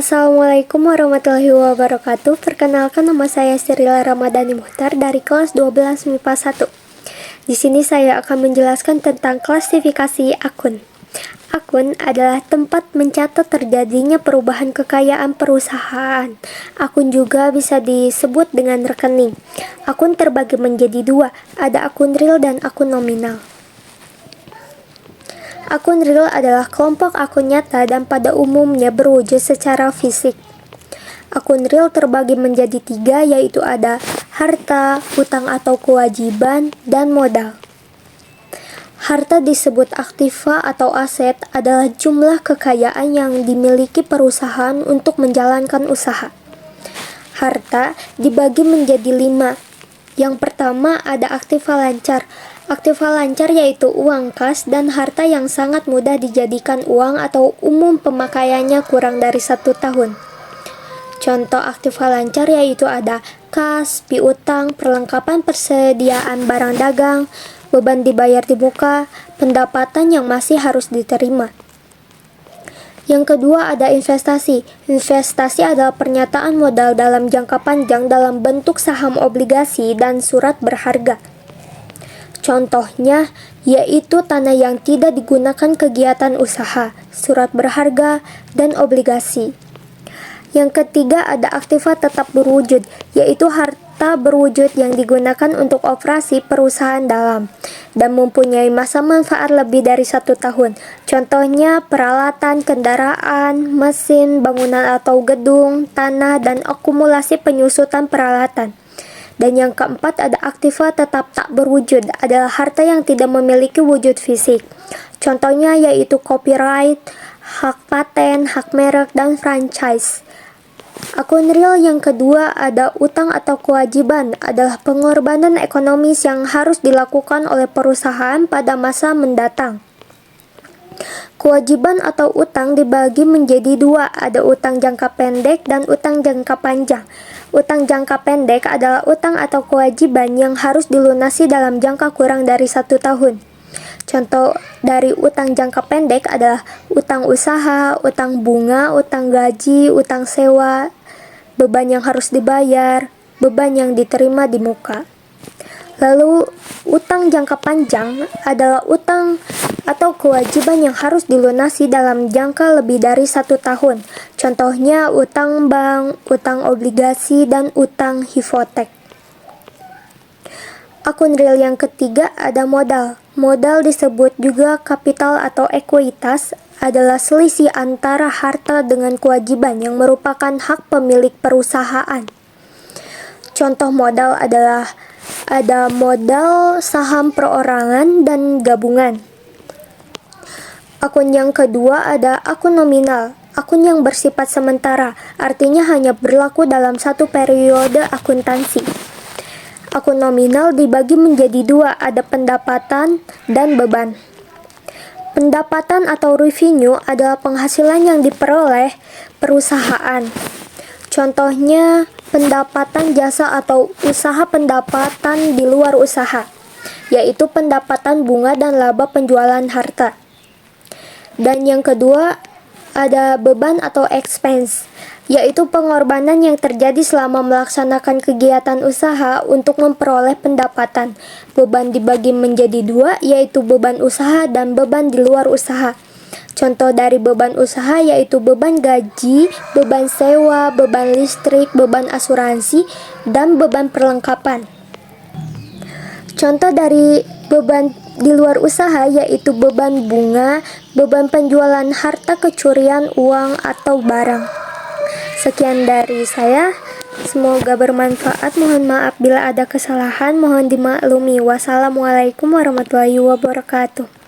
Assalamualaikum warahmatullahi wabarakatuh. Perkenalkan, nama saya Sirila Ramadhani Muhtar dari kelas 12 MIPA 1. Di sini saya akan menjelaskan tentang klasifikasi akun. Akun adalah tempat mencatat terjadinya perubahan kekayaan perusahaan. Akun juga bisa disebut dengan rekening. Akun terbagi menjadi dua, ada akun real dan akun nominal. Akun real adalah kelompok akun nyata dan pada umumnya berwujud secara fisik. Akun real terbagi menjadi tiga, yaitu ada harta, utang atau kewajiban, dan modal. Harta disebut aktiva atau aset adalah jumlah kekayaan yang dimiliki perusahaan untuk menjalankan usaha. Harta dibagi menjadi 5. Yang pertama ada aktiva lancar. Aktiva lancar yaitu uang kas dan harta yang sangat mudah dijadikan uang atau umum pemakaiannya kurang dari 1 tahun. Contoh aktiva lancar yaitu ada kas, piutang, perlengkapan persediaan barang dagang, beban dibayar di muka, pendapatan yang masih harus diterima. Yang kedua ada investasi. Investasi adalah pernyataan modal dalam jangka panjang dalam bentuk saham, obligasi, dan surat berharga. Contohnya yaitu tanah yang tidak digunakan kegiatan usaha, surat berharga, dan obligasi. Yang ketiga ada aktiva tetap berwujud, yaitu harta berwujud yang digunakan untuk operasi perusahaan dalam dan mempunyai masa manfaat lebih dari 1 tahun. Contohnya peralatan, kendaraan, mesin, bangunan atau gedung, tanah, dan akumulasi penyusutan peralatan. Dan yang keempat ada aktiva tetap tak berwujud, adalah harta yang tidak memiliki wujud fisik. Contohnya yaitu copyright, hak paten, hak merek, dan franchise. Akun real yang kedua ada utang atau kewajiban, adalah pengorbanan ekonomis yang harus dilakukan oleh perusahaan pada masa mendatang. Kewajiban atau utang dibagi menjadi 2, ada utang jangka pendek dan utang jangka panjang. Utang jangka pendek adalah utang atau kewajiban yang harus dilunasi dalam jangka kurang dari 1 tahun. Contoh dari utang jangka pendek adalah utang usaha, utang bunga, utang gaji, utang sewa, beban yang harus dibayar, beban yang diterima di muka. Lalu utang jangka panjang adalah utang atau kewajiban yang harus dilunasi dalam jangka lebih dari 1 tahun. Contohnya utang bank, utang obligasi, dan utang hipotek. Akun real yang ketiga ada modal. Modal disebut juga kapital atau ekuitas, adalah selisih antara harta dengan kewajiban yang merupakan hak pemilik perusahaan. Contoh modal adalah ada modal saham perorangan dan gabungan. Akun yang kedua ada akun nominal. Akun yang bersifat sementara, artinya hanya berlaku dalam satu periode akuntansi. Akun nominal dibagi menjadi 2, ada pendapatan dan beban. Pendapatan atau revenue adalah penghasilan yang diperoleh perusahaan. Contohnya pendapatan jasa atau usaha pendapatan di luar usaha, yaitu pendapatan bunga dan laba penjualan harta. Dan yang kedua ada beban atau expense, yaitu pengorbanan yang terjadi selama melaksanakan kegiatan usaha untuk memperoleh pendapatan. Beban dibagi menjadi 2, yaitu beban usaha dan beban di luar usaha. Contoh dari beban usaha yaitu beban gaji, beban sewa, beban listrik, beban asuransi, dan beban perlengkapan. Contoh dari beban di luar usaha yaitu beban bunga, beban penjualan harta kecurian uang atau barang. Sekian dari saya, semoga bermanfaat. Mohon maaf bila ada kesalahan, mohon dimaklumi. Wassalamualaikum warahmatullahi wabarakatuh.